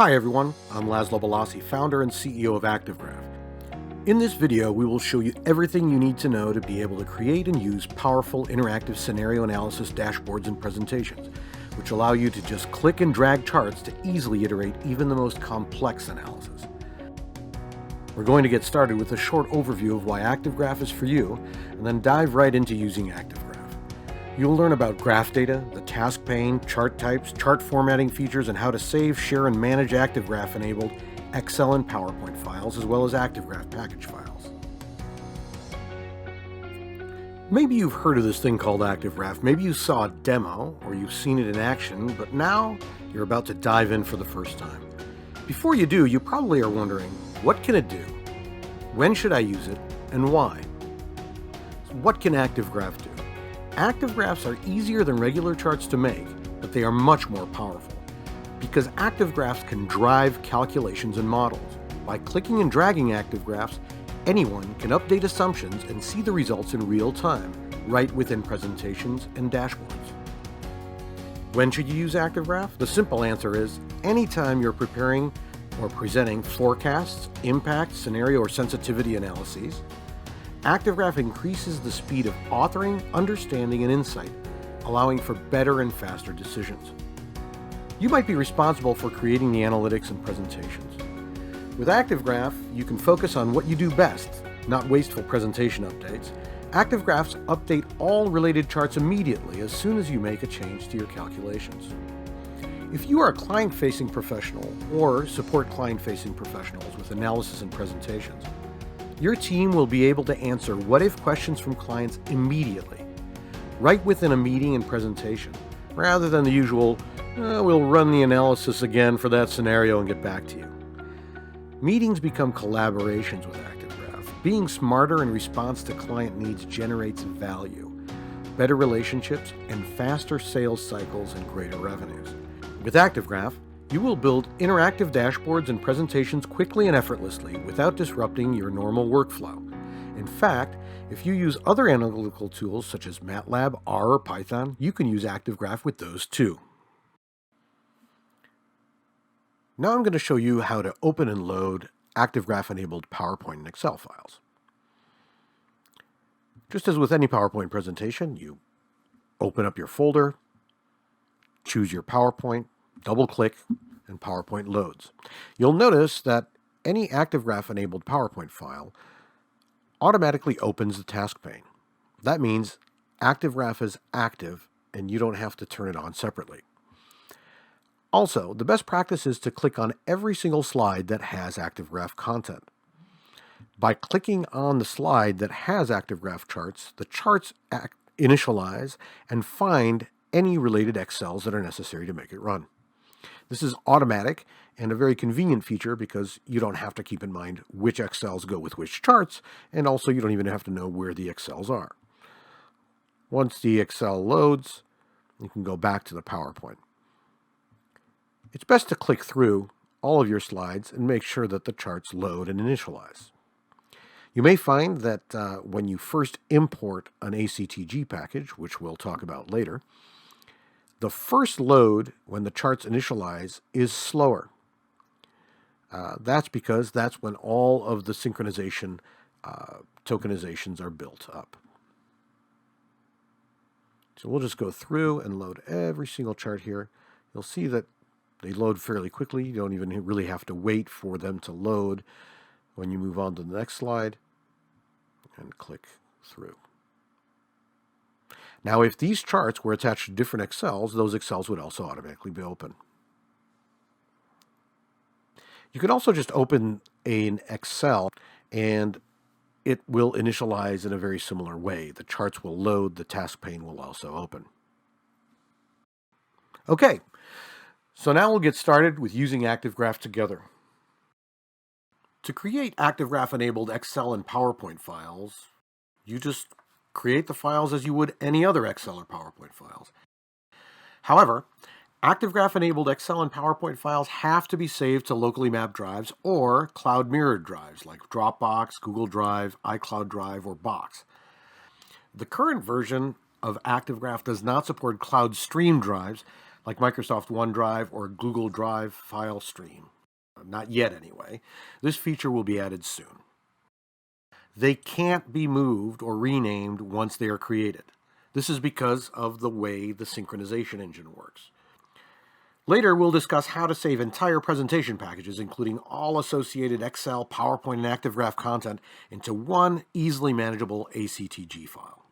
Hi everyone, I'm Laszlo Balassi, founder and CEO of ActiveGraf. In this video, we will show you everything you need to know to be able to create and use powerful interactive scenario analysis dashboards and presentations, which allow you to just click and drag charts to easily iterate even the most complex analysis. We're going to get started with a short overview of why ActiveGraf is for you, and then dive right into using ActiveGraf. You'll learn about GrafData, the TaskPane, chart types, chart formatting features, and how to save, share, and manage ActiveGraf-enabled Excel and PowerPoint files, as well as ActiveGraf package files. Maybe you've heard of this thing called ActiveGraf. Maybe you saw a demo, or you've seen it in action, but now you're about to dive in for the first time. Before you do, you probably are wondering, what can it do? When should I use it, and why? So what can ActiveGraf do? ActiveGrafs are easier than regular charts to make, but they are much more powerful, because ActiveGrafs can drive calculations and models. By clicking and dragging ActiveGrafs, anyone can update assumptions and see the results in real time, right within presentations and dashboards. When should you use ActiveGraf? The simple answer is anytime you're preparing or presenting forecasts, impact, scenario, or sensitivity analyses. ActiveGraf increases the speed of authoring, understanding, and insight, allowing for better and faster decisions. You might be responsible for creating the analytics and presentations. With ActiveGraf, you can focus on what you do best, not wasteful presentation updates. ActiveGrafs update all related charts immediately as soon as you make a change to your calculations. If you are a client-facing professional or support client-facing professionals with analysis and presentations, your team will be able to answer what-if questions from clients immediately, right within a meeting and presentation, rather than the usual, we'll run the analysis again for that scenario and get back to you. Meetings become collaborations with ActiveGraf. Being smarter in response to client needs generates value, better relationships, and faster sales cycles and greater revenues. With ActiveGraf, you will build interactive dashboards and presentations quickly and effortlessly without disrupting your normal workflow. In fact, if you use other analytical tools such as MATLAB, R, or Python, you can use ActiveGraf with those too. Now I'm going to show you how to open and load ActiveGraf-enabled PowerPoint and Excel files. Just as with any PowerPoint presentation, you open up your folder, choose your PowerPoint, double-click, and PowerPoint loads. You'll notice that any ActiveGraf-enabled PowerPoint file automatically opens the TaskPane. That means ActiveGraf is active and you don't have to turn it on separately. Also, the best practice is to click on every single slide that has ActiveGraf content. By clicking on the slide that has ActiveGraf charts, the charts initialize and find any related Excels that are necessary to make it run. This is automatic and a very convenient feature because you don't have to keep in mind which Excels go with which charts, and also you don't even have to know where the Excels are. Once the Excel loads, you can go back to the PowerPoint. It's best to click through all of your slides and make sure that the charts load and initialize. You may find that when you first import an ACTG package, which we'll talk about later, the first load, when the charts initialize, is slower. That's because that's when all of the synchronization tokenizations are built up. So we'll just go through and load every single chart here. You'll see that they load fairly quickly. You don't even really have to wait for them to load when you move on to the next slide and click through. Now, if these charts were attached to different Excels, those Excels would also automatically be open. You can also just open an Excel and it will initialize in a very similar way. The charts will load, the task pane will also open. Okay, so now we'll get started with using ActiveGraf together. To create ActiveGraf-enabled Excel and PowerPoint files, you just create the files as you would any other Excel or PowerPoint files. However, ActiveGraf-enabled Excel and PowerPoint files have to be saved to locally mapped drives or cloud mirrored drives like Dropbox, Google Drive, iCloud Drive, or Box. The current version of ActiveGraf does not support cloud stream drives, like Microsoft OneDrive or Google Drive file stream. Not yet, anyway. This feature will be added soon. They can't be moved or renamed once they are created. This is because of the way the synchronization engine works. Later, we'll discuss how to save entire presentation packages, including all associated Excel, PowerPoint, and ActiveGraf content, into one easily manageable ACTG file.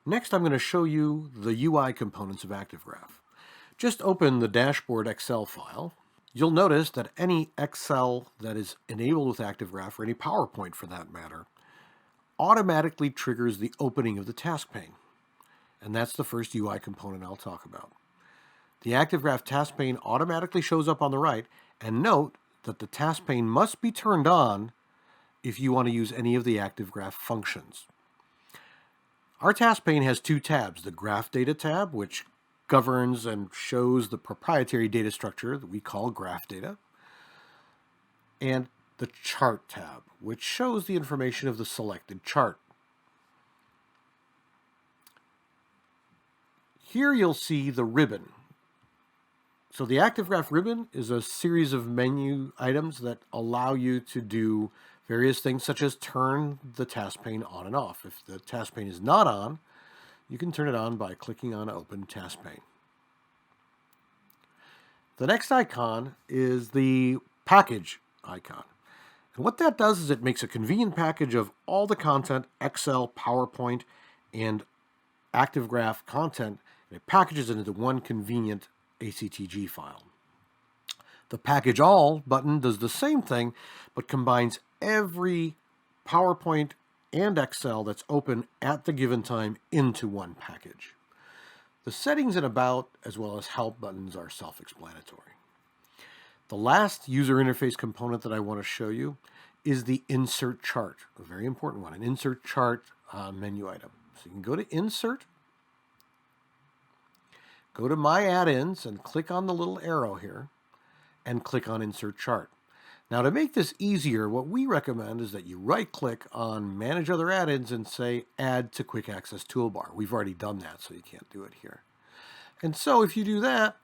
Next, I'm going to show you the UI components of ActiveGraf. Just open the dashboard Excel file. You'll notice that any Excel that is enabled with ActiveGraf, or any PowerPoint for that matter, automatically triggers the opening of the TaskPane. And that's the first UI component I'll talk about. The ActiveGraf TaskPane automatically shows up on the right, and note that the TaskPane must be turned on if you want to use any of the ActiveGraf functions. Our TaskPane has two tabs: the GrafData tab, which governs and shows the proprietary data structure that we call GrafData, and the Chart tab, which shows the information of the selected chart. Here you'll see the ribbon. So the ActiveGraf ribbon is a series of menu items that allow you to do various things, such as turn the TaskPane on and off. If the TaskPane is not on, you can turn it on by clicking on Open TaskPane. The next icon is the package icon. And what that does is it makes a convenient package of all the content, Excel, PowerPoint, and ActiveGraf content, and it packages it into one convenient ACTG file. The Package All button does the same thing, but combines every PowerPoint and Excel that's open at the given time into one package. The Settings and About, as well as Help buttons, are self-explanatory. The last user interface component that I want to show you is the Insert Chart, a very important one, an Insert Chart menu item. So you can go to Insert, go to My Add-ins, and click on the little arrow here, and click on Insert Chart. Now, to make this easier, what we recommend is that you right-click on Manage Other Add-ins and say Add to Quick Access Toolbar. We've already done that, so you can't do it here. And so if you do that,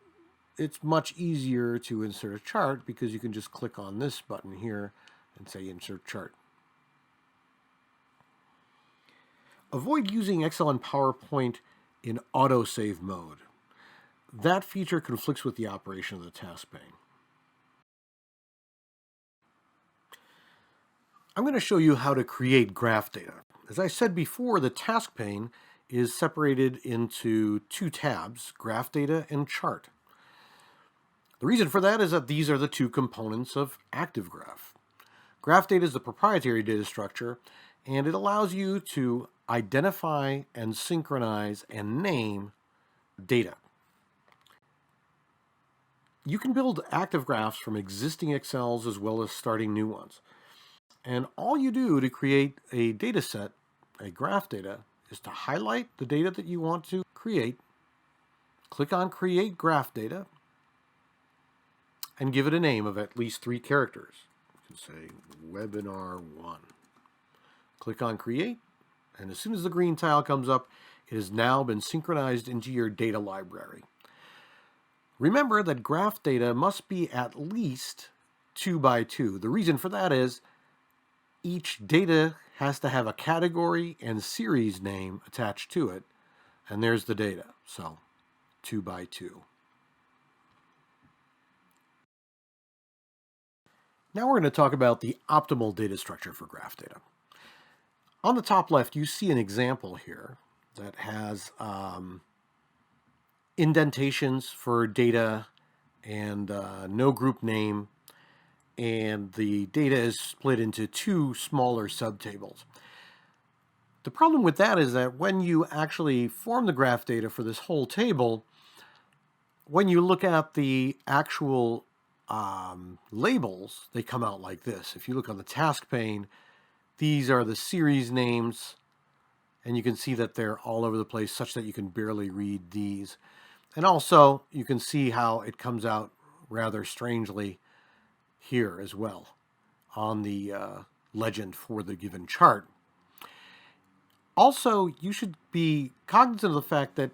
it's much easier to insert a chart because you can just click on this button here and say Insert Chart. Avoid using Excel and PowerPoint in autosave mode. That feature conflicts with the operation of the TaskPane. I'm going to show you how to create GrafData. As I said before, the TaskPane is separated into two tabs, GrafData and Chart. The reason for that is that these are the two components of ActiveGraf. GrafData is the proprietary data structure, and it allows you to identify and synchronize and name data. You can build ActiveGrafs from existing Excels as well as starting new ones. And all you do to create a data set, a GrafData, is to highlight the data that you want to create, click on Create GrafData, and give it a name of at least 3 characters. You can say Webinar 1. Click on Create, and as soon as the green tile comes up, it has now been synchronized into your data library. Remember that GrafData must be at least 2 by 2. The reason for that is each data has to have a category and series name attached to it, and there's the data, so 2 by 2. Now we're going to talk about the optimal data structure for GrafData. On the top left, you see an example here that has indentations for data and no group name, and the data is split into 2 smaller subtables. The problem with that is that when you actually form the GrafData for this whole table, when you look at the actual labels, they come out like this. If you look on the TaskPane, these are the series names, and you can see that they're all over the place such that you can barely read these. And also, you can see how it comes out rather strangely here as well on the legend for the given chart. Also, you should be cognizant of the fact that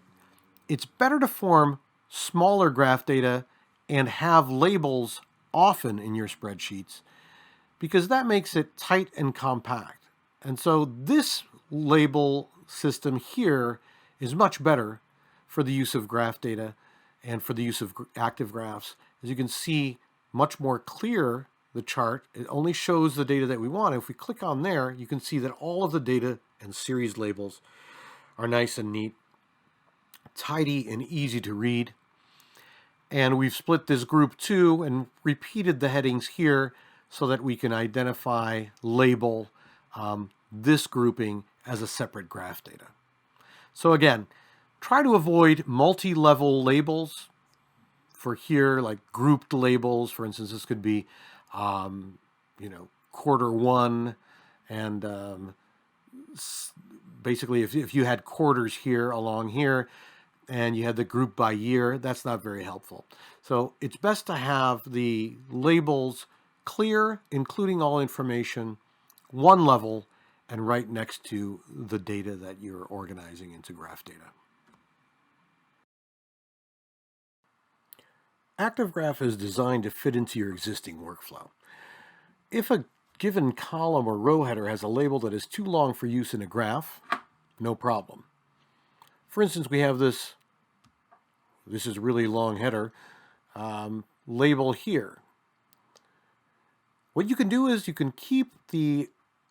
it's better to form smaller graph data and have labels often in your spreadsheets because that makes it tight and compact. And so this label system here is much better for the use of graph data and for the use of active graphs. As you can see, much more clear the chart. It only shows the data that we want. If we click on there, you can see that all of the data and series labels are nice and neat, tidy and easy to read. And we've split this group too and repeated the headings here so that we can identify, label this grouping as a separate graph data. So again, try to avoid multi-level labels for here, like grouped labels. For instance, this could be, quarter one, and basically if you had quarters here along here, and you had the group by year, that's not very helpful. So it's best to have the labels clear, including all information, one level, and right next to the data that you're organizing into graph data. ActiveGraf is designed to fit into your existing workflow. If a given column or row header has a label that is too long for use in a graph, no problem. For instance, we have this is a really long header, label here. What you can do is you can keep the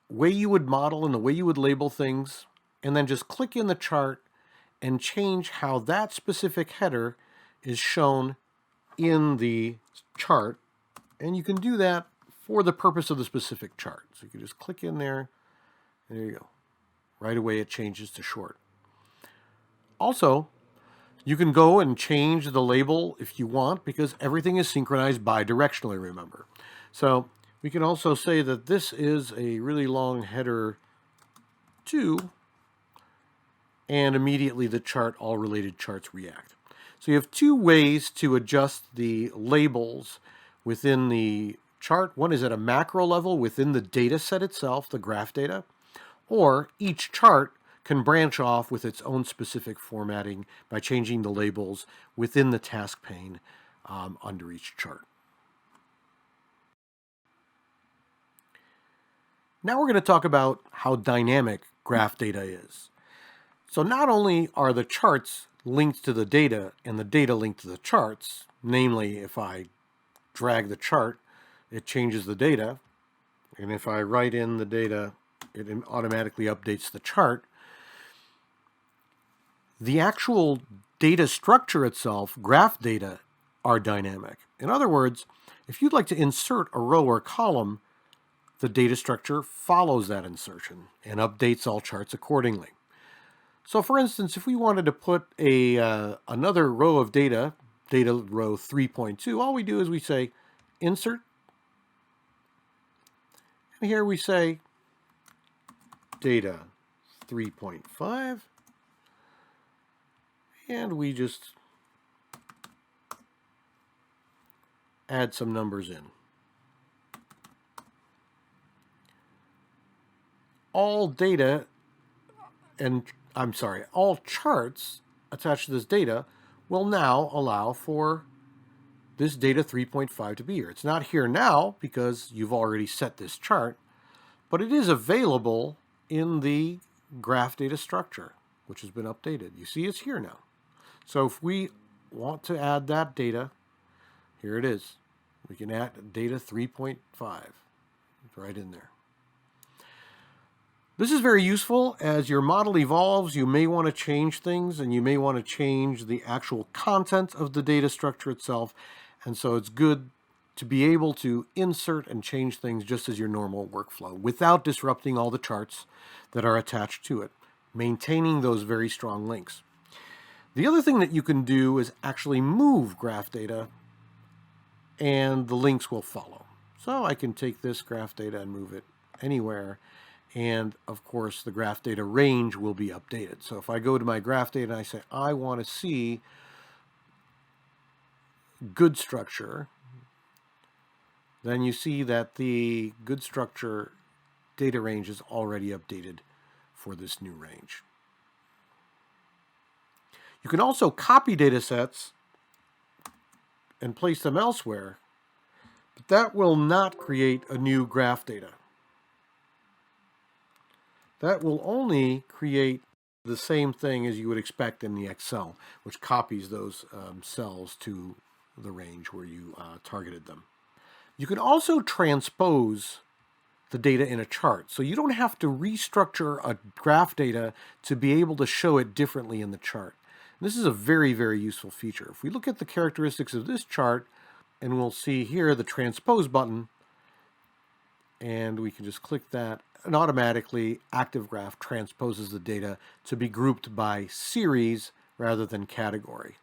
way you would model and the way you would label things, and then just click in the chart and change how that specific header is shown in the chart. And you can do that for the purpose of the specific chart. So you can just click in there, and there you go. Right away it changes to short. Also, you can go and change the label if you want, because everything is synchronized bidirectionally, remember. So we can also say that this is a really long header 2, and immediately the chart, all related charts react. So you have two ways to adjust the labels within the chart. One is at a macro level within the data set itself, the graph data, or each chart can branch off with its own specific formatting by changing the labels within the TaskPane under each chart. Now we're going to talk about how dynamic graph data is. So not only are the charts linked to the data and the data linked to the charts, namely if I drag the chart, it changes the data, and if I write in the data, it automatically updates the chart. The actual data structure itself, graph data, are dynamic. In other words, if you'd like to insert a row or column, the data structure follows that insertion and updates all charts accordingly. So for instance, if we wanted to put another row of data row 3.2, all we do is we say insert, and here we say data 3.5, and we just add some numbers in. All data, all charts attached to this data will now allow for this data 3.5 to be here. It's not here now because you've already set this chart, but it is available in the graph data structure, which has been updated. You see it's here now. So if we want to add that data, here it is. We can add data 3.5 right in there. This is very useful. As your model evolves, you may want to change things, and you may want to change the actual content of the data structure itself. And so it's good to be able to insert and change things just as your normal workflow without disrupting all the charts that are attached to it, maintaining those very strong links. The other thing that you can do is actually move graph data, and the links will follow. So I can take this graph data and move it anywhere. And of course, the graph data range will be updated. So if I go to my graph data and I say, I want to see good structure, then you see that the good structure data range is already updated for this new range. You can also copy data sets and place them elsewhere, but that will not create a new graph data. That will only create the same thing as you would expect in the Excel, which copies those cells to the range where you targeted them. You can also transpose the data in a chart, so you don't have to restructure a graph data to be able to show it differently in the chart. And this is a very, very useful feature. If we look at the characteristics of this chart, and we'll see here the transpose button, and we can just click that, and automatically ActiveGraf transposes the data to be grouped by series rather than category.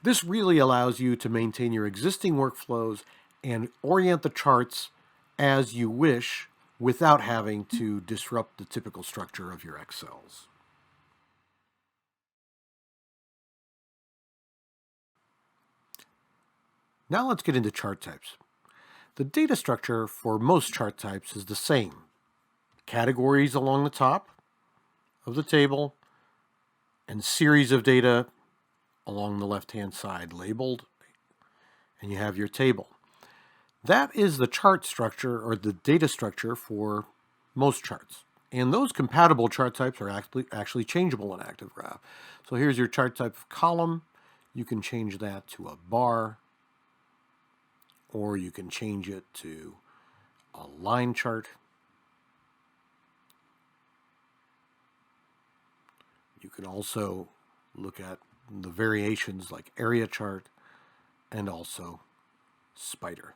This really allows you to maintain your existing workflows and orient the charts as you wish without having to disrupt the typical structure of your Excels. Now let's get into chart types. The data structure for most chart types is the same. Categories along the top of the table and series of data along the left-hand side labeled, and you have your table. That is the chart structure or the data structure for most charts. And those compatible chart types are actually changeable in ActiveGraf. So here's your chart type of column. You can change that to a bar, or you can change it to a line chart. You can also look at the variations like area chart and also spider.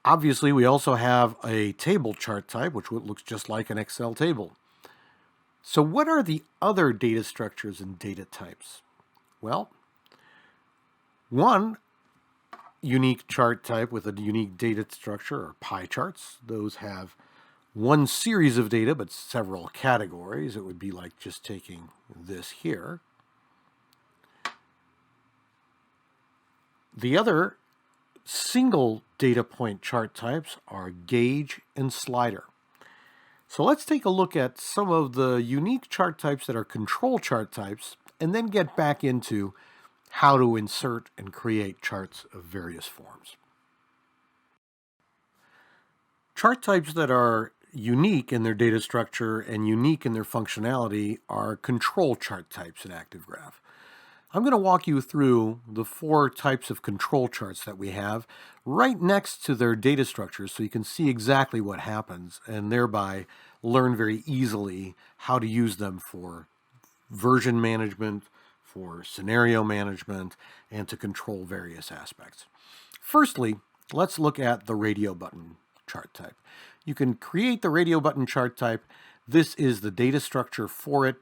Obviously, we also have a table chart type, which looks just like an Excel table. So what are the other data structures and data types? Well, one unique chart type with a unique data structure are pie charts. Those have one series of data, but several categories. It would be like just taking this here. The other single data point chart types are gauge and slider. So let's take a look at some of the unique chart types that are control chart types, and then get back into how to insert and create charts of various forms. Chart types that are unique in their data structure and unique in their functionality are control chart types in ActiveGraf. I'm going to walk you through the 4 types of control charts that we have right next to their data structures so you can see exactly what happens and thereby learn very easily how to use them for version management, for scenario management, and to control various aspects. Firstly, let's look at the radio button chart type. You can create the radio button chart type. This is the data structure for it.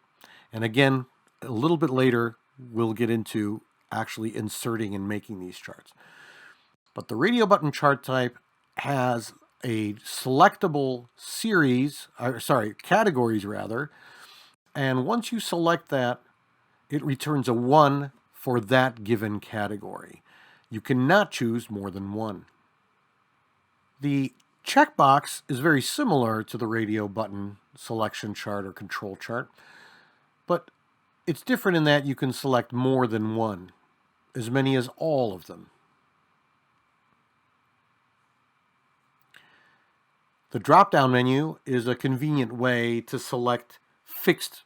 And again, a little bit later, we'll get into actually inserting and making these charts. But the radio button chart type has a selectable categories rather. And once you select that, it returns a 1 for that given category. You cannot choose more than 1. The checkbox is very similar to the radio button selection chart or control chart, but it's different in that you can select more than 1, as many as all of them. The drop-down menu is a convenient way to select fixed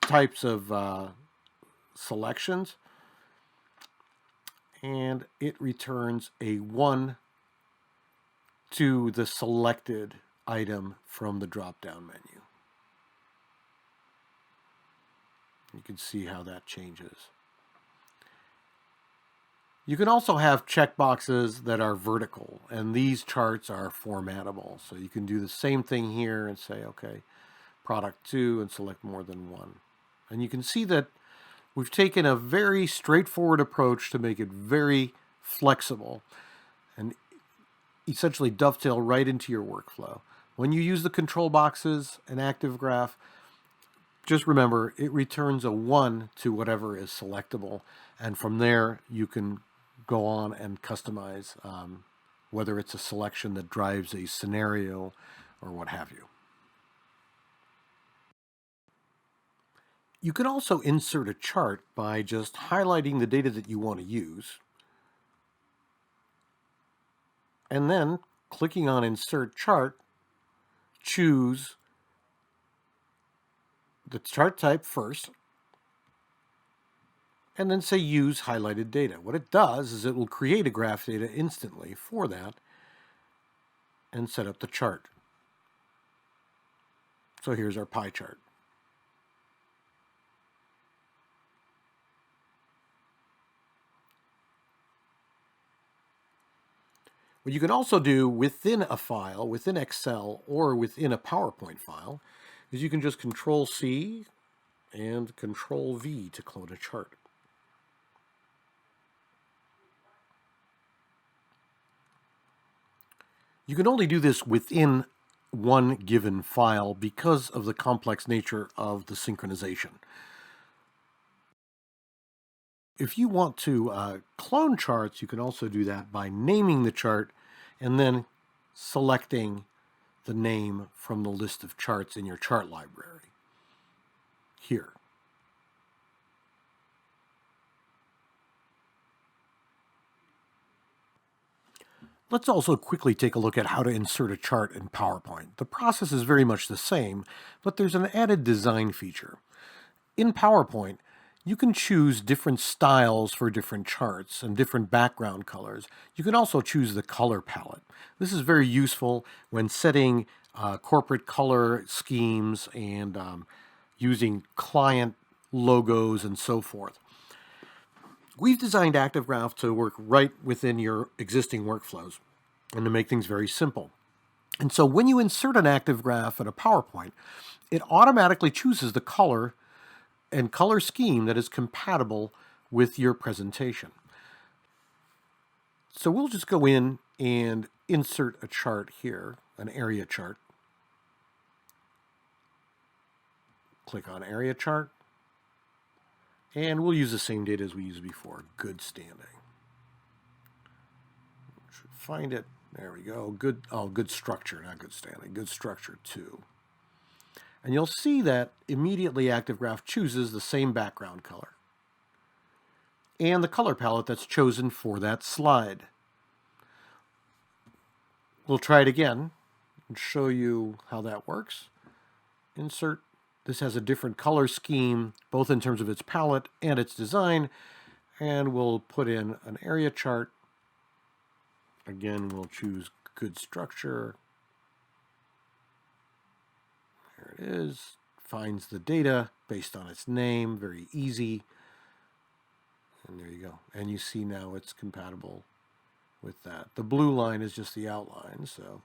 types of selections, and it returns a 1 to the selected item from the drop-down menu. You can see how that changes. You can also have checkboxes that are vertical, and these charts are formattable. So you can do the same thing here and say, okay, product 2, and select more than 1. And you can see that we've taken a very straightforward approach to make it very flexible and essentially dovetail right into your workflow. When you use the control boxes in ActiveGraf, just remember it returns a 1 to whatever is selectable, and from there you can go on and customize whether it's a selection that drives a scenario or what have you. You can also insert a chart by just highlighting the data that you want to use, and then clicking on Insert Chart, choose the chart type first, and then say Use Highlighted Data. What it does is it will create a GrafData instantly for that and set up the chart. So here's our pie chart. What you can also do within a file, within Excel or within a PowerPoint file, is you can just Control-C and Control-V to clone a chart. You can only do this within one given file because of the complex nature of the synchronization. If you want to clone charts, you can also do that by naming the chart and then selecting the name from the list of charts in your chart library here. Let's also quickly take a look at how to insert a chart in PowerPoint. The process is very much the same, but there's an added design feature. In PowerPoint, you can choose different styles for different charts and different background colors. You can also choose the color palette. This is very useful when setting corporate color schemes and using client logos and so forth. We've designed ActiveGraf to work right within your existing workflows and to make things very simple. And so when you insert an ActiveGraf in a PowerPoint, it automatically chooses the color and color scheme that is compatible with your presentation. So we'll just go in and insert a chart here, an area chart. Click on Area Chart. And we'll use the same data as we used before, good standing. Should find it. There we go. Good structure, not good standing. Good structure 2. And you'll see that immediately ActiveGraf chooses the same background color and the color palette that's chosen for that slide. We'll try it again and show you how that works. Insert. This has a different color scheme, both in terms of its palette and its design. And we'll put in an area chart. Again, we'll choose good structure. There it is. Finds the data based on its name. Very easy. And there you go. And you see now it's compatible with that. The blue line is just the outline. So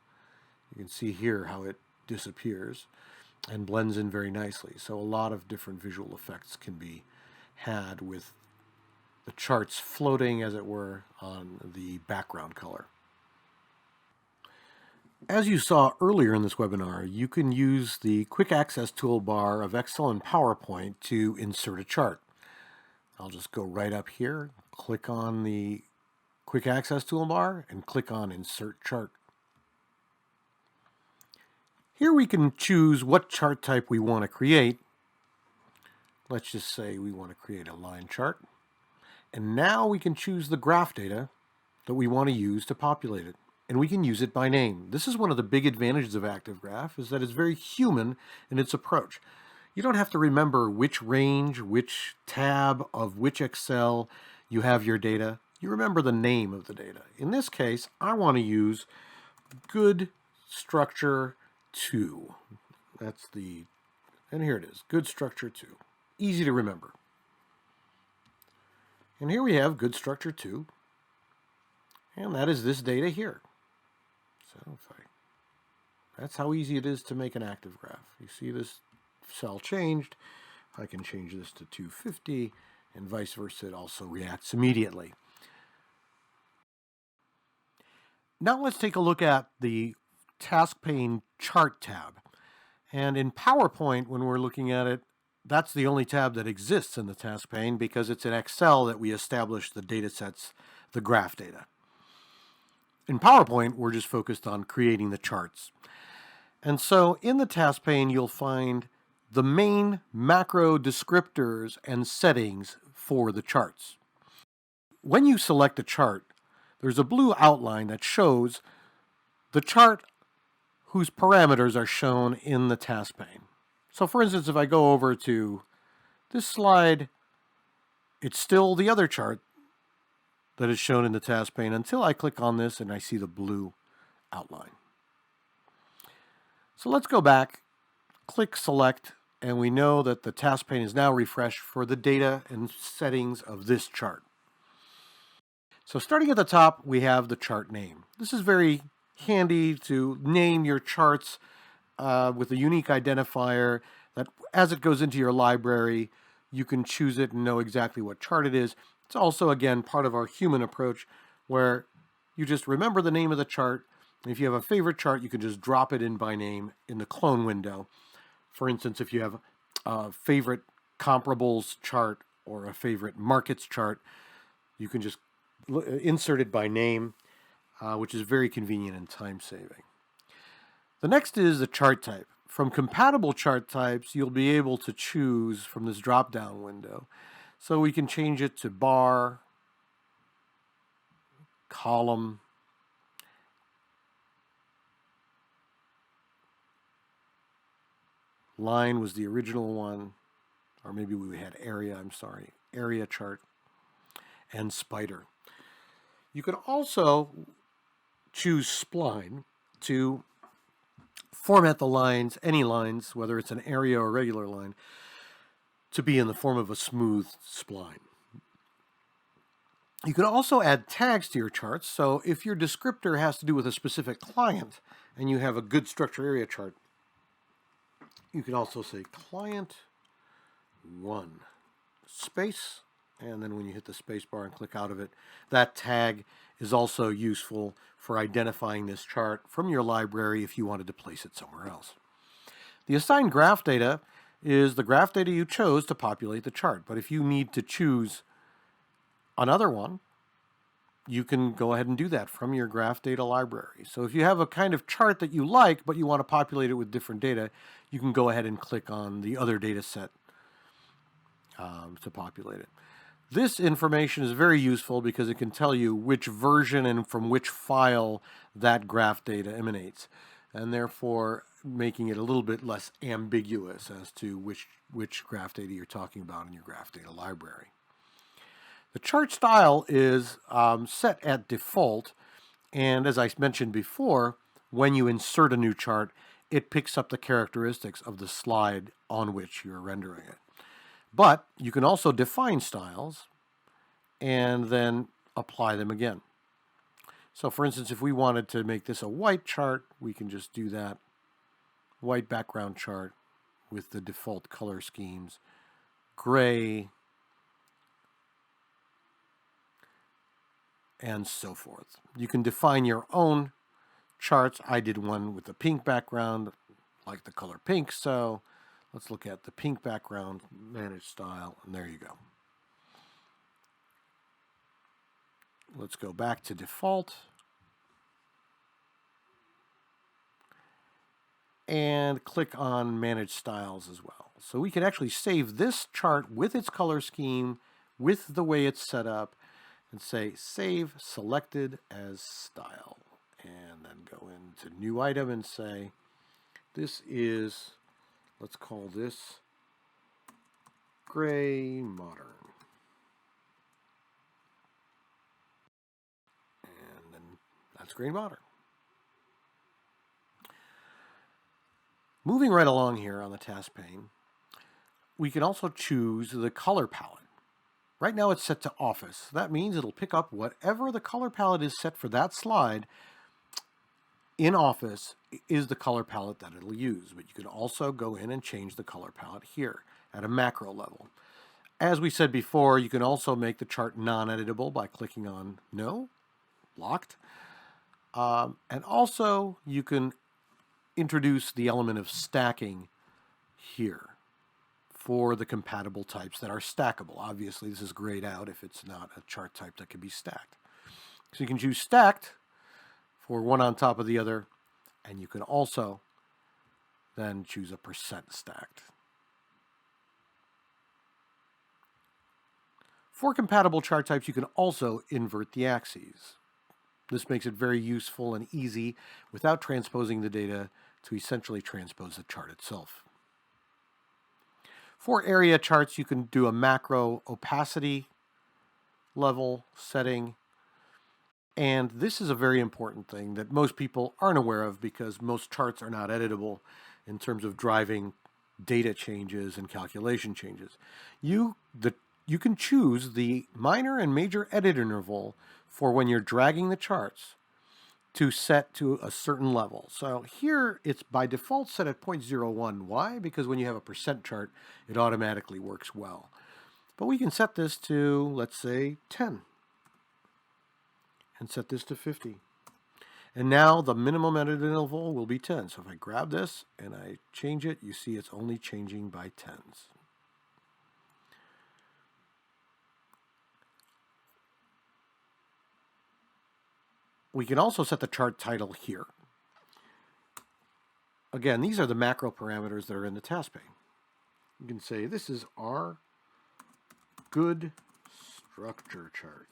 you can see here how it disappears and blends in very nicely. So a lot of different visual effects can be had with the charts floating, as it were, on the background color. As you saw earlier in this webinar, you can use the Quick Access toolbar of Excel and PowerPoint to insert a chart. I'll just go right up here, click on the Quick Access toolbar, and click on Insert Chart. Here we can choose what chart type we want to create. Let's just say we want to create a line chart. And now we can choose the graph data that we want to use to populate it. And we can use it by name. This is one of the big advantages of ActiveGraf, is that it's very human in its approach. You don't have to remember which range, which tab of which Excel you have your data. You remember the name of the data. In this case, I want to use good structure 2. And here it is, good structure 2. Easy to remember. And here we have good structure 2. And that is this data here. So that's how easy it is to make an ActiveGraf. You see this cell changed. I can change this to 250 and vice versa. It also reacts immediately. Now let's take a look at the TaskPane chart tab. And in PowerPoint, when we're looking at it, that's the only tab that exists in the TaskPane because it's in Excel that we establish the data sets, the graph data. In PowerPoint, we're just focused on creating the charts. And so in the task pane, you'll find the main macro descriptors and settings for the charts. When you select a chart, there's a blue outline that shows the chart whose parameters are shown in the task pane. So for instance, if I go over to this slide, it's still the other chart that is shown in the task pane until I click on this and I see the blue outline. So let's go back, click select, and we know that the task pane is now refreshed for the data and settings of this chart. So starting at the top, we have the chart name. This is very handy to name your charts with a unique identifier that as it goes into your library, you can choose it and know exactly what chart it is. It's also, again, part of our human approach where you just remember the name of the chart. And if you have a favorite chart, you can just drop it in by name in the clone window. For instance, if you have a favorite comparables chart or a favorite markets chart, you can just insert it by name, which is very convenient and time-saving. The next is the chart type. From compatible chart types, you'll be able to choose from this drop-down window. So we can change it to bar, column, line was the original one, or maybe we had area, area chart, and spider. You can also choose spline to format the lines, any lines, whether it's an area or regular line, to be in the form of a smooth spline. You can also add tags to your charts. So if your descriptor has to do with a specific client and you have a good structure area chart, you can also say client 1 space, and then when you hit the space bar and click out of it, that tag is also useful for identifying this chart from your library if you wanted to place it somewhere else. The assigned graph data is the graph data you chose to populate the chart, but if you need to choose another one, you can go ahead and do that from your graph data library. So if you have a kind of chart that you like, but you want to populate it with different data, you can go ahead and click on the other data set to populate it. This information is very useful because it can tell you which version and from which file that graph data emanates, and therefore making it a little bit less ambiguous as to which graph data you're talking about in your graph data library. The chart style is set at default, and as I mentioned before, when you insert a new chart, it picks up the characteristics of the slide on which you're rendering it. But you can also define styles and then apply them again. So for instance, if we wanted to make this a white chart, we can just do that. White background chart with the default color schemes, gray, and so forth. You can define your own charts. I did one with a pink background, like the color pink, so let's look at the pink background, manage style, and there you go. Let's go back to default. And click on manage styles as well. So we can actually save this chart with its color scheme, with the way it's set up, and say save selected as style. And then go into new item and say, this is, let's call this gray modern. And then that's gray modern. Moving right along here on the task pane, we can also choose the color palette. Right now it's set to Office. That means it'll pick up whatever the color palette is set for that slide in Office is the color palette that it'll use. But you can also go in and change the color palette here at a macro level. As we said before, you can also make the chart non-editable by clicking on No, Locked. And also you can introduce the element of stacking here for the compatible types that are stackable. Obviously, this is grayed out if it's not a chart type that can be stacked. So you can choose stacked for one on top of the other, and you can also then choose a percent stacked. For compatible chart types, you can also invert the axes. This makes it very useful and easy without transposing the data to essentially transpose the chart itself. For area charts, you can do a macro opacity level setting. And this is a very important thing that most people aren't aware of because most charts are not editable in terms of driving data changes and calculation changes. You can choose the minor and major edit interval for when you're dragging the charts to set to a certain level. So here it's by default set at 0.01. Why? Because when you have a percent chart, it automatically works well. But we can set this to, let's say, 10. And set this to 50. And now the minimum edit interval will be 10. So if I grab this and I change it, you see it's only changing by tens. We can also set the chart title here. Again, these are the macro parameters that are in the TaskPane. You can say this is our good structure chart.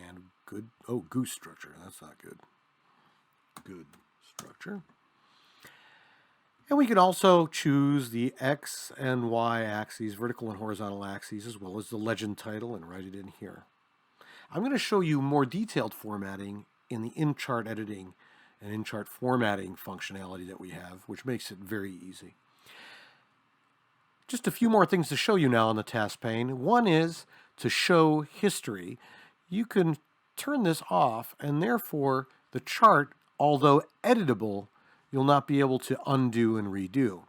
And goose structure. That's not good. Good structure. And we can also choose the X and Y axes, vertical and horizontal axes, as well as the legend title, and write it in here. I'm going to show you more detailed formatting in the in-chart editing and in-chart formatting functionality that we have, which makes it very easy. Just a few more things to show you now on the TaskPane. One is to show history. You can turn this off, and therefore the chart, although editable, you'll not be able to undo and redo.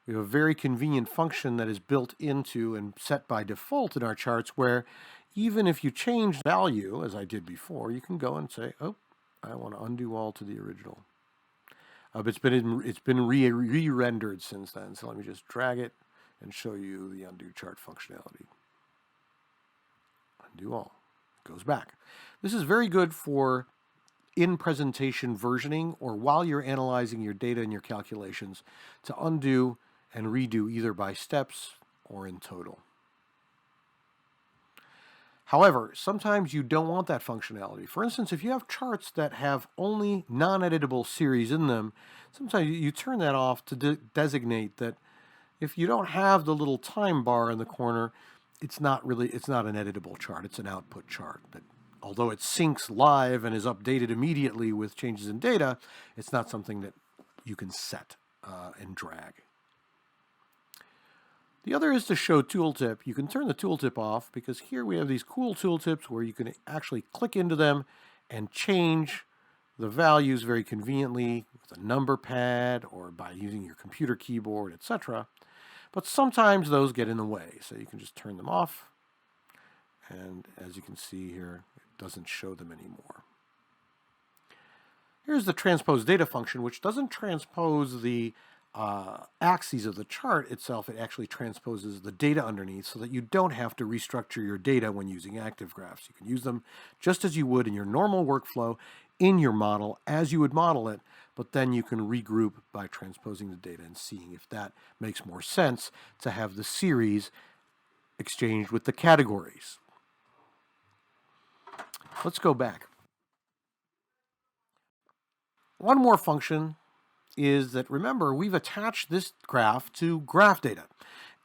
We have a very convenient function that is built into and set by default in our charts where even if you change value, as I did before, you can go and say, oh, I want to undo all to the original. It's been re-rendered since then, so let me just drag it and show you the undo chart functionality. Undo all. Goes back. This is very good for in-presentation versioning or while you're analyzing your data and your calculations to undo and redo either by steps or in total. However, sometimes you don't want that functionality. For instance, if you have charts that have only non-editable series in them, sometimes you turn that off to designate that if you don't have the little time bar in the corner, it's not an editable chart. It's an output chart. But although it syncs live and is updated immediately with changes in data, it's not something that you can set and drag. The other is to show tooltip. You can turn the tooltip off because here we have these cool tooltips where you can actually click into them and change the values very conveniently with a number pad or by using your computer keyboard, etc. But sometimes those get in the way, so you can just turn them off. And as you can see here, it doesn't show them anymore. Here's the transpose data function, which doesn't transpose the axes of the chart itself. It actually transposes the data underneath so that you don't have to restructure your data when using ActiveGrafs. You can use them just as you would in your normal workflow in your model as you would model it, but then you can regroup by transposing the data and seeing if that makes more sense to have the series exchanged with the categories. Let's go back. One more function is that, remember, we've attached this graph to GrafData.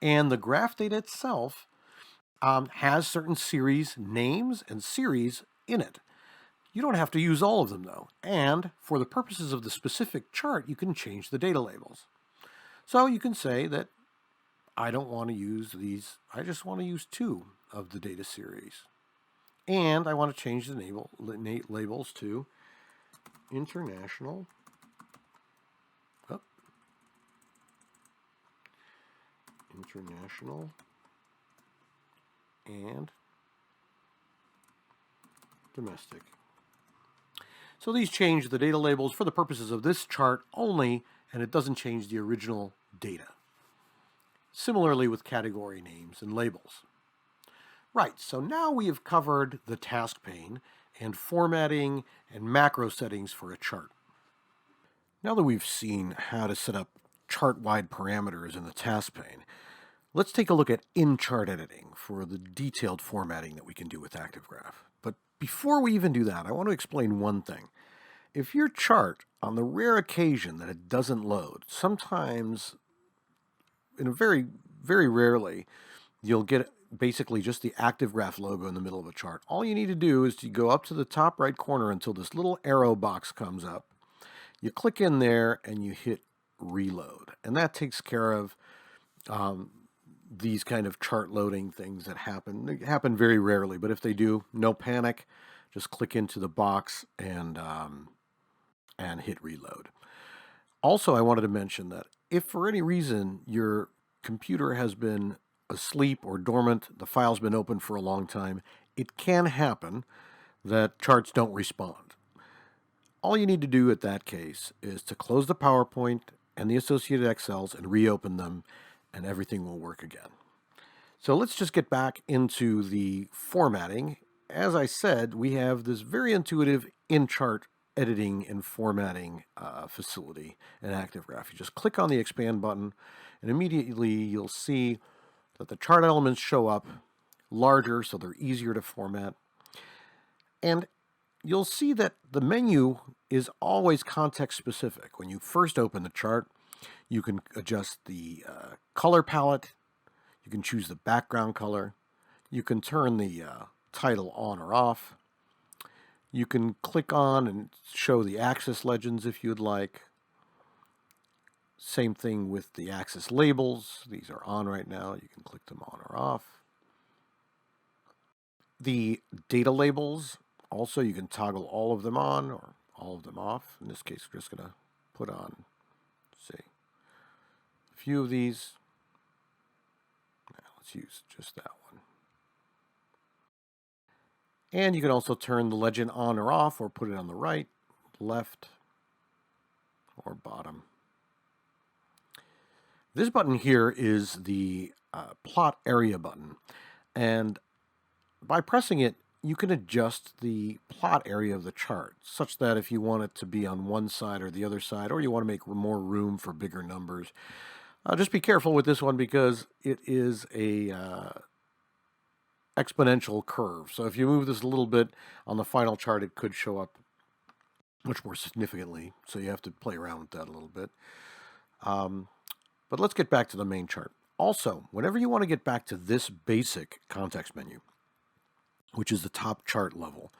And the GrafData itself has certain series names and series in it. You don't have to use all of them, though. And for the purposes of the specific chart, you can change the data labels. So you can say that I don't want to use these. I just want to use 2 of the data series. And I want to change the labels to international. International and domestic. So these change the data labels for the purposes of this chart only, and it doesn't change the original data. Similarly with category names and labels. Right, so now we have covered the TaskPane and formatting and macro settings for a chart. Now that we've seen how to set up chart-wide parameters in the TaskPane, let's take a look at in-chart editing for the detailed formatting that we can do with ActiveGraf. But before we even do that, I want to explain one thing. If your chart, on the rare occasion that it doesn't load, sometimes, very rarely, you'll get basically just the ActiveGraf logo in the middle of a chart. All you need to do is to go up to the top right corner until this little arrow box comes up. You click in there and you hit reload. And that takes care of these kind of chart loading things that happen. They happen very rarely, but if they do, no panic. Just click into the box and hit reload. Also, I wanted to mention that if for any reason your computer has been asleep or dormant, the file's been open for a long time, it can happen that charts don't respond. All you need to do at that case is to close the PowerPoint and the associated Excels and reopen them, and everything will work again. So let's just get back into the formatting. As I said, we have this very intuitive in-chart editing and formatting facility in ActiveGraf. You just click on the expand button, and immediately you'll see that the chart elements show up larger, so they're easier to format. And you'll see that the menu is always context specific. When you first open the chart, you can adjust the color palette. You can choose the background color. You can turn the title on or off. You can click on and show the axis legends if you'd like. Same thing with the axis labels. These are on right now. You can click them on or off. The data labels, also you can toggle all of them on or all of them off. In this case, we're just going to put on, say, a few of these. Now, let's use just that one. And you can also turn the legend on or off, or put it on the right, left, or bottom. This button here is the plot area button. And by pressing it, you can adjust the plot area of the chart, such that if you want it to be on one side or the other side, or you want to make more room for bigger numbers, just be careful with this one because it is a exponential curve. So if you move this a little bit on the final chart, it could show up much more significantly. So you have to play around with that a little bit. But let's get back to the main chart. Also, whenever you want to get back to this basic context menu, which is the top chart level,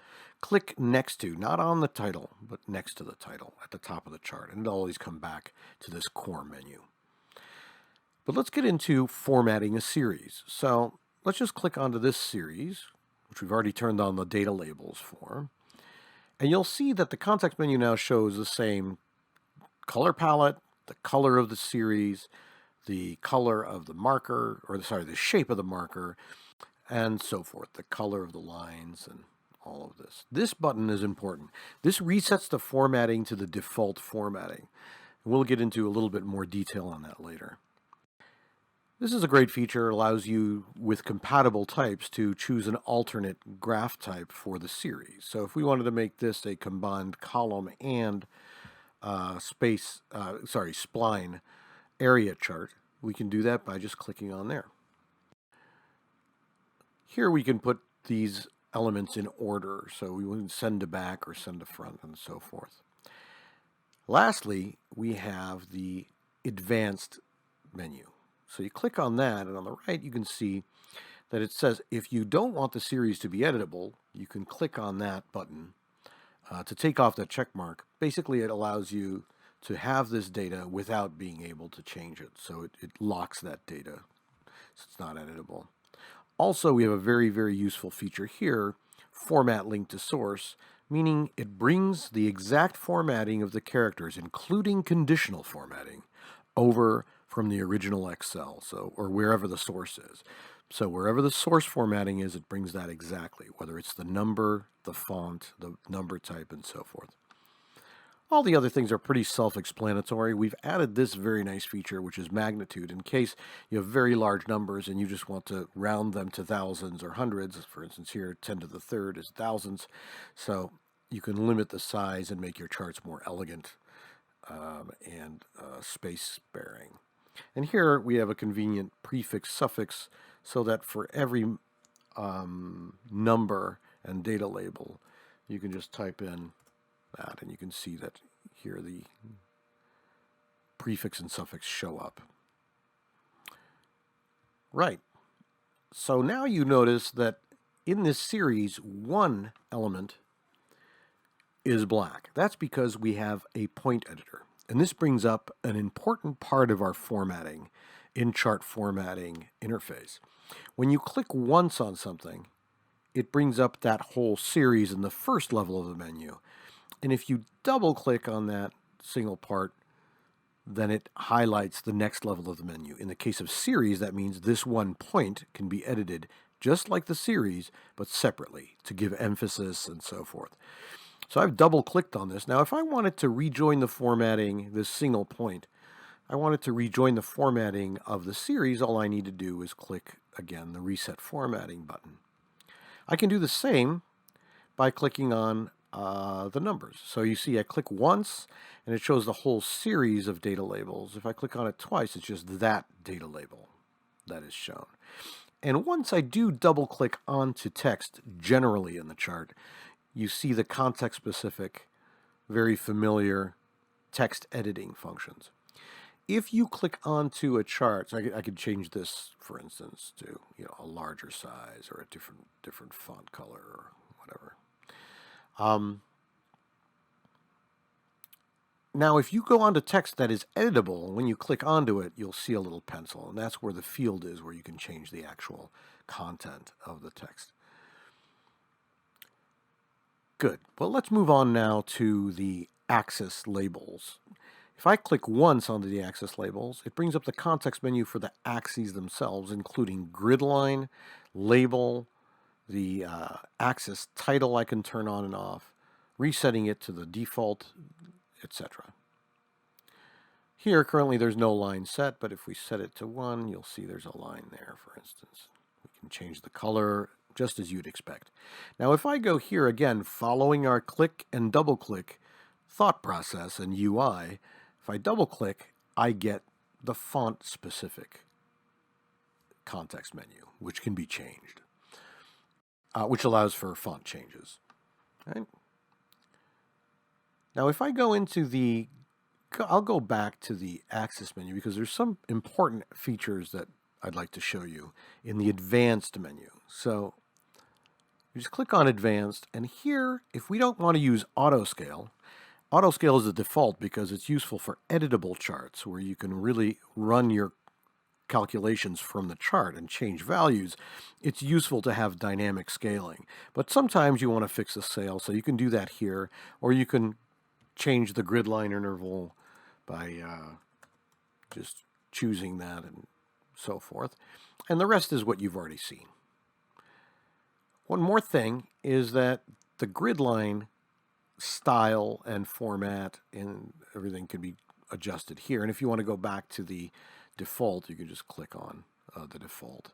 click next to, not on the title, but next to the title at the top of the chart, and it'll always come back to this core menu. But let's get into formatting a series. So let's just click onto this series, which we've already turned on the data labels for, and you'll see that the context menu now shows the same color palette, the color of the series, the color of the marker, the shape of the marker, and so forth, the color of the lines and all of this. This button is important. This resets the formatting to the default formatting. We'll get into a little bit more detail on that later. This is a great feature. It allows you, with compatible types, to choose an alternate graph type for the series. So if we wanted to make this a combined column and spline area chart, we can do that by just clicking on there. Here we can put these elements in order, so we can send to back or send to front and so forth. Lastly, we have the advanced menu. So you click on that, and on the right you can see that it says if you don't want the series to be editable, you can click on that button to take off that check mark. Basically, it allows you to have this data without being able to change it. So it locks that data, so it's not editable. Also, we have a very, very useful feature here, format link to source, meaning it brings the exact formatting of the characters, including conditional formatting, over from the original Excel, or wherever the source is. So wherever the source formatting is, it brings that exactly, whether it's the number, the font, the number type, and so forth. All the other things are pretty self-explanatory. We've added this very nice feature, which is magnitude, in case you have very large numbers and you just want to round them to thousands or hundreds. For instance, here 10 to the third is thousands. So you can limit the size and make your charts more elegant and space sparing. And here we have a convenient prefix-suffix so that for every number and data label, you can just type in that, and you can see that here the prefix and suffix show up. Right. So now you notice that in this series, one element is black. That's because we have a point editor. And this brings up an important part of our formatting, in-chart formatting interface. When you click once on something, it brings up that whole series in the first level of the menu. And if you double-click on that single part, then it highlights the next level of the menu. In the case of series, that means this one point can be edited just like the series, but separately to give emphasis and so forth. So I've double-clicked on this. Now, if I wanted to rejoin the formatting, this single point, I wanted to rejoin the formatting of the series, all I need to do is click, again, the Reset Formatting button. I can do the same by clicking on the numbers. So you see I click once, and it shows the whole series of data labels. If I click on it twice, it's just that data label that is shown. And once I do double-click onto text generally in the chart, you see the context-specific, very familiar text editing functions. If you click onto a chart, so I could change this, for instance, to a larger size or a different font color or whatever. Now, if you go onto text that is editable, when you click onto it, you'll see a little pencil, and that's where the field is where you can change the actual content of the text. Good. Well, let's move on now to the axis labels. If I click once onto the axis labels, it brings up the context menu for the axes themselves, including grid line, label, the axis title I can turn on and off, resetting it to the default, etc. Here, currently there's no line set, but if we set it to 1, you'll see there's a line there, for instance. We can change the color, just as you'd expect. Now, if I go here again, following our click and double-click thought process and UI, if I double-click, I get the font-specific context menu, which can be changed, which allows for font changes. Right? Now, if I go into the, I'll go back to the axis menu because there's some important features that I'd like to show you in the advanced menu. So you just click on advanced, and here, if we don't want to use autoscale is the default because it's useful for editable charts where you can really run your calculations from the chart and change values. It's useful to have dynamic scaling. But sometimes you want to fix the scale, so you can do that here, or you can change the grid line interval by just choosing that and so forth. And the rest is what you've already seen. One more thing is that the grid line style and format and everything can be adjusted here. And if you want to go back to the default, you can just click on the default.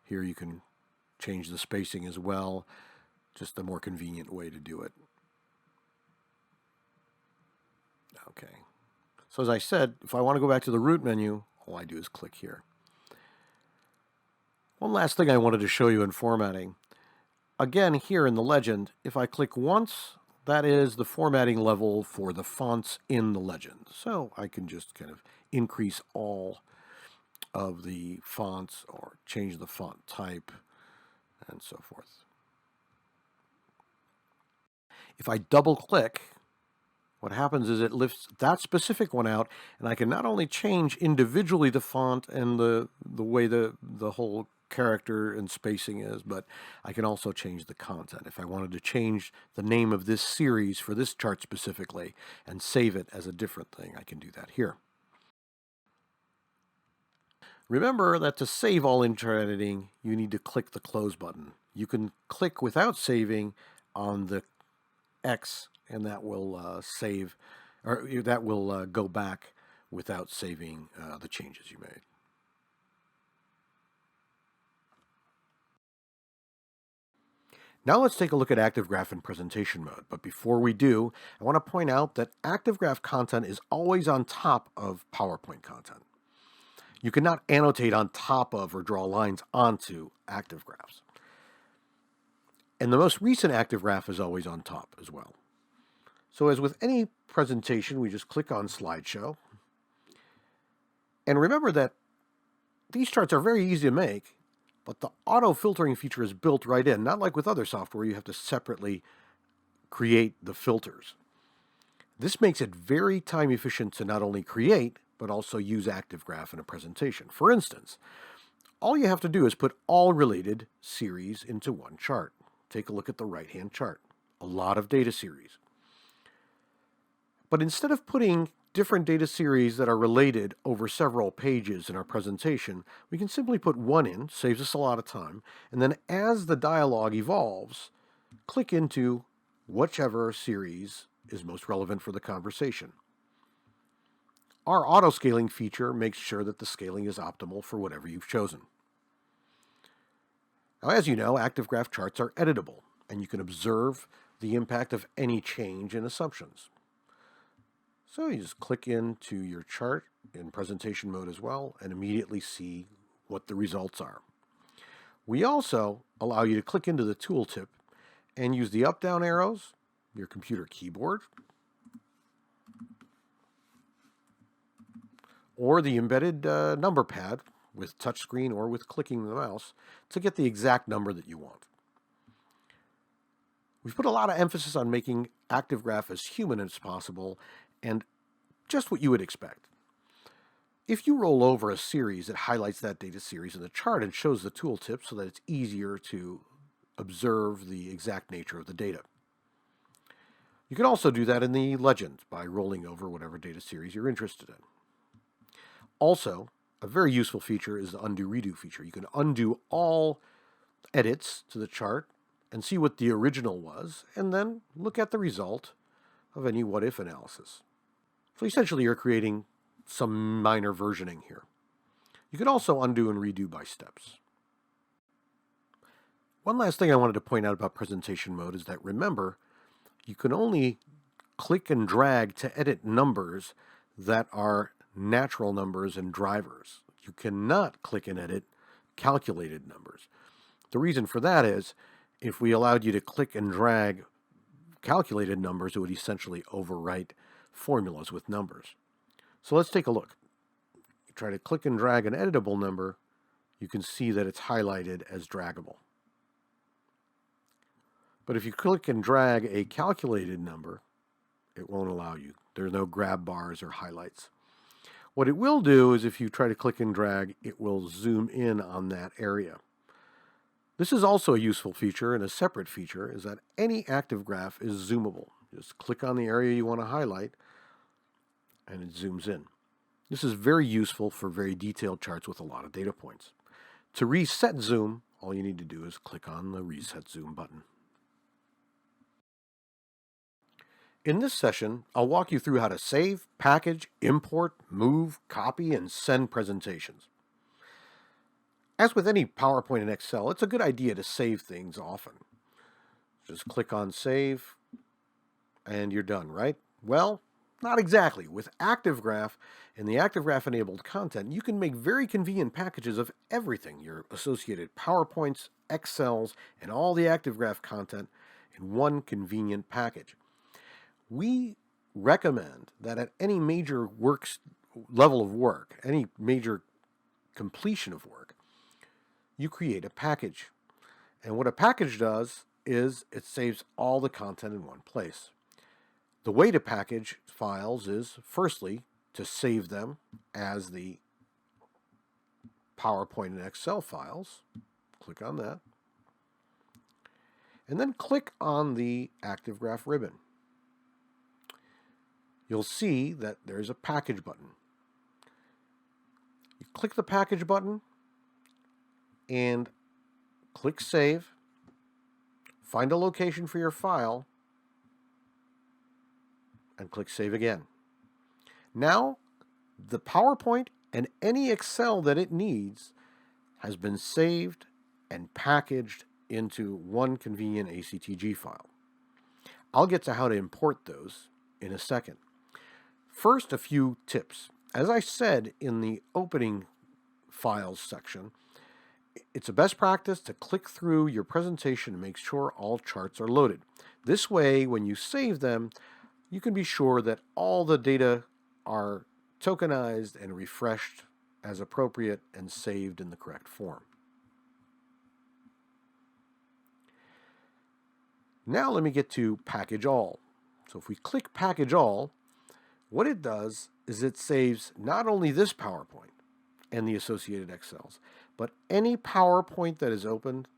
Here you can change the spacing as well, just a more convenient way to do it. Okay. So as I said, if I want to go back to the root menu, all I do is click here. One last thing I wanted to show you in formatting. Again, here in the legend, if I click once, that is the formatting level for the fonts in the legend. So I can just kind of increase all of the fonts or change the font type and so forth. If I double click, what happens is it lifts that specific one out, and I can not only change individually the font and the way the whole character and spacing is, but I can also change the content. If I wanted to change the name of this series for this chart specifically and save it as a different thing, I can do that here. Remember that to save all in-chart editing, you need to click the close button. You can click without saving on the X, and that will save, or that will go back without saving the changes you made. Now let's take a look at ActiveGraf in presentation mode. But before we do, I want to point out that ActiveGraf content is always on top of PowerPoint content. You cannot annotate on top of or draw lines onto ActiveGrafs. And the most recent ActiveGraf is always on top as well. So as with any presentation, we just click on Slideshow. And remember that these charts are very easy to make, but the auto filtering feature is built right in, not like with other software you have to separately create the filters. This makes it very time efficient to not only create, but also use ActiveGraf in a presentation. For instance, all you have to do is put all related series into one chart. Take a look at the right-hand chart. A lot of data series. But instead of putting different data series that are related over several pages in our presentation, we can simply put one in, saves us a lot of time, and then as the dialogue evolves, click into whichever series is most relevant for the conversation. Our auto-scaling feature makes sure that the scaling is optimal for whatever you've chosen. Now, as you know, ActiveGraf charts are editable, and you can observe the impact of any change in assumptions. So you just click into your chart in presentation mode as well and immediately see what the results are. We also allow you to click into the tooltip and use the up-down arrows, your computer keyboard, or the embedded number pad with touchscreen or with clicking the mouse to get the exact number that you want. We've put a lot of emphasis on making ActiveGraf as human as possible and just what you would expect. If you roll over a series, it highlights that data series in the chart and shows the tooltip so that it's easier to observe the exact nature of the data. You can also do that in the legend by rolling over whatever data series you're interested in. Also, a very useful feature is the undo-redo feature. You can undo all edits to the chart and see what the original was, and then look at the result of any what-if analysis. So essentially, you're creating some minor versioning here. You can also undo and redo by steps. One last thing I wanted to point out about presentation mode is that, remember, you can only click and drag to edit numbers that are natural numbers and drivers. You cannot click and edit calculated numbers. The reason for that is, if we allowed you to click and drag calculated numbers, it would essentially overwrite formulas with numbers. So let's take a look. You try to click and drag an editable number, you can see that it's highlighted as draggable. But if you click and drag a calculated number, it won't allow you. There's no grab bars or highlights. What it will do is if you try to click and drag, it will zoom in on that area. This is also a useful feature, and a separate feature is that any ActiveGraf is zoomable. Just click on the area you want to highlight, and it zooms in. This is very useful for very detailed charts with a lot of data points. To reset zoom, all you need to do is click on the Reset Zoom button. In this session, I'll walk you through how to save, package, import, move, copy, and send presentations. As with any PowerPoint and Excel, it's a good idea to save things often. Just click on Save, and you're done, right? Well, not exactly. With ActiveGraf and the ActiveGraf-enabled content, you can make very convenient packages of everything, your associated PowerPoints, Excels, and all the ActiveGraf content in one convenient package. We recommend that at any major level of work, any major completion of work, you create a package. And what a package does is it saves all the content in one place. The way to package files is, firstly, to save them as the PowerPoint and Excel files. Click on that. And then click on the ActiveGraf ribbon. You'll see that there's a package button. You click the package button and click Save. Find a location for your file and click Save again. Now, the PowerPoint and any Excel that it needs has been saved and packaged into one convenient ActiveGraf file. I'll get to how to import those in a second. First, a few tips. As I said in the opening files section, it's a best practice to click through your presentation and make sure all charts are loaded. This way, when you save them, you can be sure that all the data are tokenized and refreshed as appropriate and saved in the correct form. Now let me get to Package All. So if we click Package All, what it does is it saves not only this PowerPoint and the associated Excels, but any PowerPoint that is opened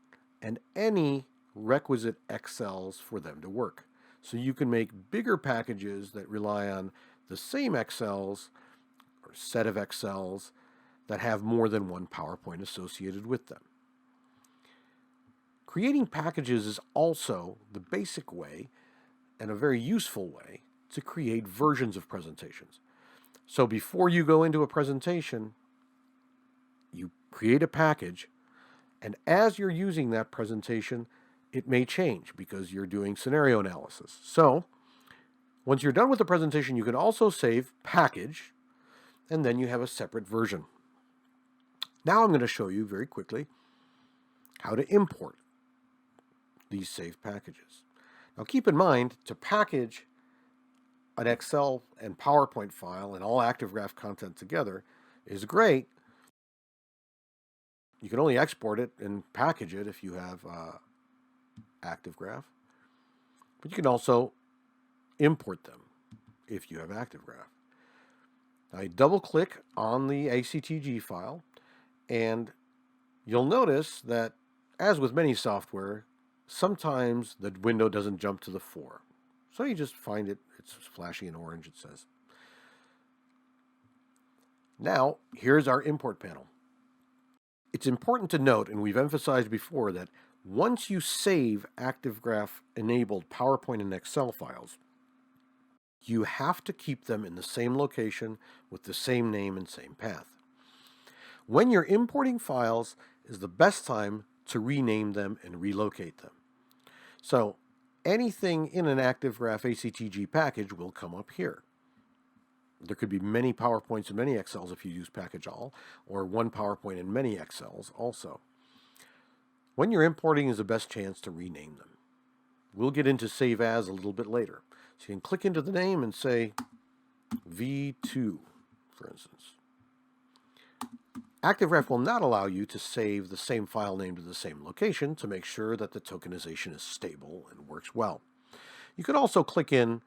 and any requisite Excels for them to work. So you can make bigger packages that rely on the same Excels or set of Excels that have more than one PowerPoint associated with them. Creating packages is also the basic way and a very useful way to create versions of presentations. So before you go into a presentation, you create a package, and as you're using that presentation, it may change because you're doing scenario analysis. So once you're done with the presentation, you can also save package, and then you have a separate version. Now I'm going to show you very quickly how to import these saved packages. Now keep in mind, to package an Excel and PowerPoint file and all ActiveGraf content together is great. You can only export it and package it if you have ActiveGraf, but you can also import them if you have ActiveGraf. I double-click on the ActiveGraf file, and you'll notice that, as with many software, sometimes the window doesn't jump to the fore. So you just find it's flashing in orange, it says. Now, here's our import panel. It's important to note, and we've emphasized before, that once you save ActiveGraf-enabled PowerPoint and Excel files, you have to keep them in the same location with the same name and same path. When you're importing files is the best time to rename them and relocate them. So anything in an ActiveGraf ActiveGraf package will come up here. There could be many PowerPoints and many Excels if you use Package All, or one PowerPoint and many Excels also. When you're importing is the best chance to rename them. We'll get into Save As a little bit later. So you can click into the name and say V2, for instance. ActiveGraf will not allow you to save the same file name to the same location to make sure that the tokenization is stable and works well. You can also click in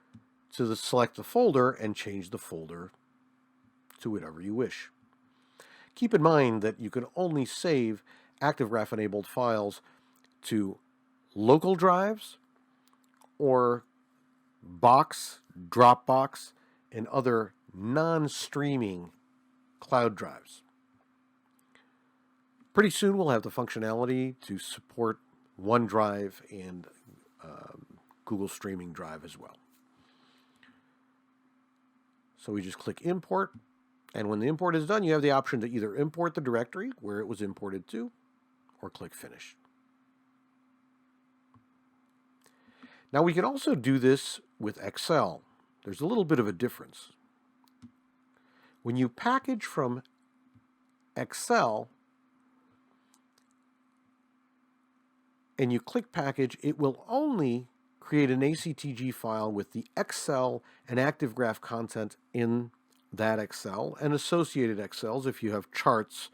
to select the folder and change the folder to whatever you wish. Keep in mind that you can only save ActiveGraf-enabled files to local drives or Box, Dropbox, and other non-streaming cloud drives. Pretty soon we'll have the functionality to support OneDrive and Google Streaming Drive as well. So we just click Import, and when the import is done, you have the option to either import the directory where it was imported to, or click Finish. Now we can also do this with Excel. There's a little bit of a difference. When you package from Excel and you click Package, it will only create an ActiveGraf file with the Excel and ActiveGraf content in that Excel and associated Excels if you have charts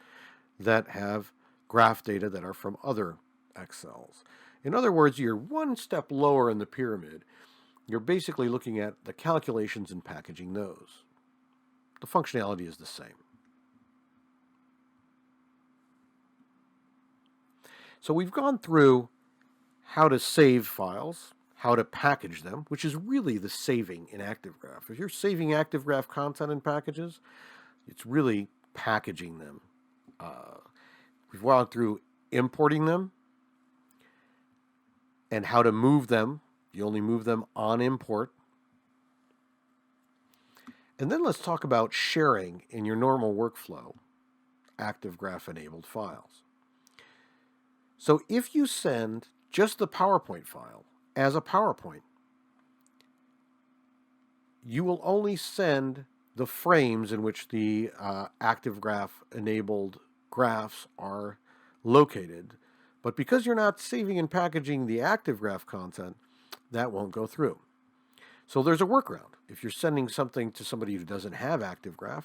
that have graph data that are from other Excels. In other words, you're one step lower in the pyramid. You're basically looking at the calculations and packaging those. The functionality is the same. So we've gone through how to save files, how to package them, which is really the saving in ActiveGraf. If you're saving ActiveGraf content in packages, it's really packaging them. We've gone through importing them and how to move them. You only move them on import. And then let's talk about sharing in your normal workflow ActiveGraf-enabled files. So if you send just the PowerPoint file as a PowerPoint, you will only send the frames in which the ActiveGraf enabled graphs are located. But because you're not saving and packaging the ActiveGraf content, that won't go through. So there's a workaround. If you're sending something to somebody who doesn't have ActiveGraf,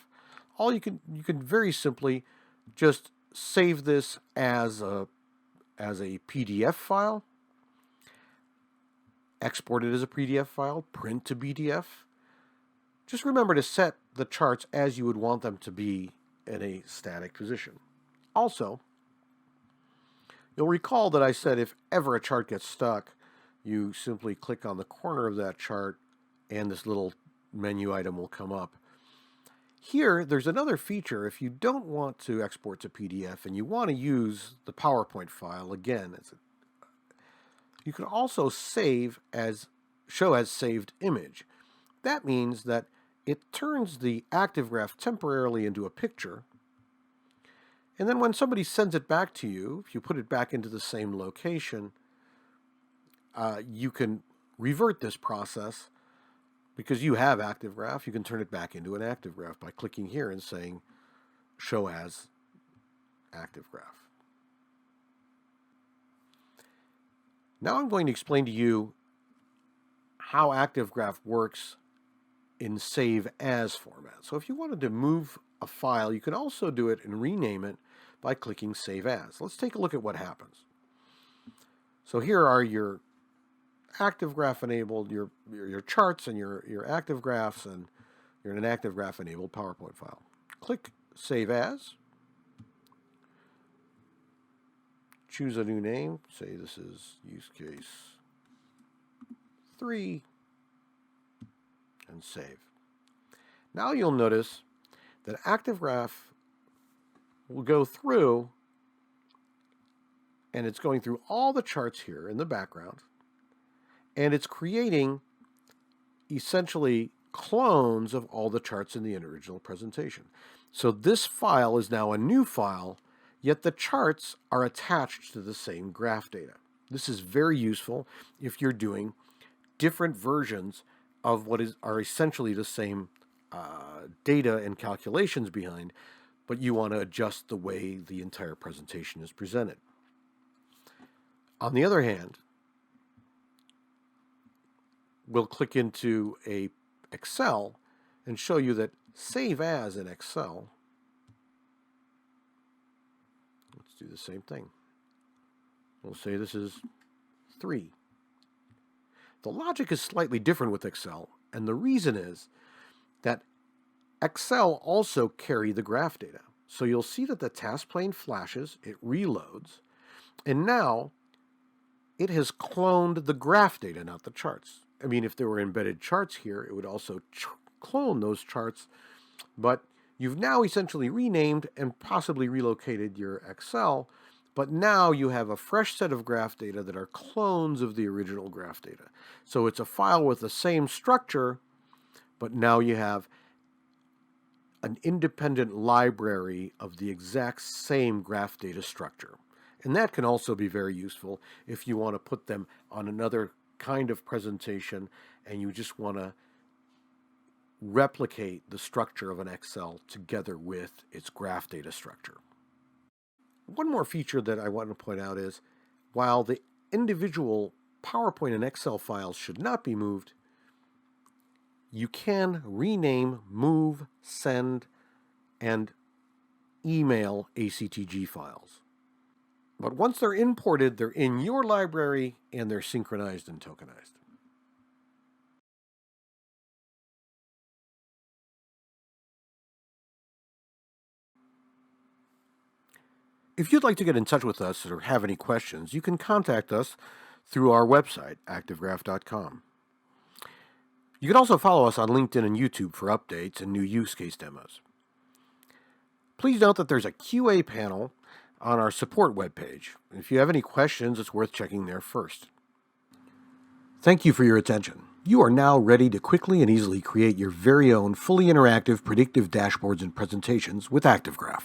you can very simply just save this as a PDF file, export it as a PDF file, print to PDF. Just remember to set the charts as you would want them to be in a static position. Also, you'll recall that I said if ever a chart gets stuck, you simply click on the corner of that chart and this little menu item will come up. Here, there's another feature. If you don't want to export to PDF and you want to use the PowerPoint file, again, you can also show as saved image. That means that it turns the ActiveGraf temporarily into a picture, and then when somebody sends it back to you, if you put it back into the same location, you can revert this process. Because you have ActiveGraf, you can turn it back into an ActiveGraf by clicking here and saying show as ActiveGraf. Now I'm going to explain to you how ActiveGraf works in save as format. So if you wanted to move a file, you can also do it and rename it by clicking save as. Let's take a look at what happens. So here are your ActiveGraf enabled, your charts and your ActiveGrafs, and you're in an ActiveGraf enabled PowerPoint file. Click Save As. Choose a new name. Say this is use case 3 and save. Now you'll notice that ActiveGraf will go through and it's going through all the charts here in the background. And it's creating essentially clones of all the charts in the original presentation. So this file is now a new file, yet the charts are attached to the same graph data. This is very useful if you're doing different versions of what are essentially the same data and calculations behind, but you want to adjust the way the entire presentation is presented. On the other hand, we'll click into a Excel and show you that save as in Excel. Let's do the same thing. We'll say this is 3. The logic is slightly different with Excel, and the reason is that Excel also carry the graph data. So you'll see that the TaskPane flashes, it reloads, and now it has cloned the graph data, not the charts. I mean, if there were embedded charts here, it would also clone those charts, but you've now essentially renamed and possibly relocated your Excel, but now you have a fresh set of graph data that are clones of the original graph data. So it's a file with the same structure, but now you have an independent library of the exact same graph data structure. And that can also be very useful if you want to put them on another kind of presentation and you just want to replicate the structure of an Excel together with its graph data structure. One more feature that I want to point out is, while the individual PowerPoint and Excel files should not be moved, you can rename, move, send, and email ACTG files. But once they're imported, they're in your library and they're synchronized and tokenized. If you'd like to get in touch with us or have any questions, you can contact us through our website, ActiveGraf.com. You can also follow us on LinkedIn and YouTube for updates and new use case demos. Please note that there's a QA panel on our support webpage. If you have any questions, it's worth checking there first. Thank you for your attention. You are now ready to quickly and easily create your very own fully interactive predictive dashboards and presentations with ActiveGraf.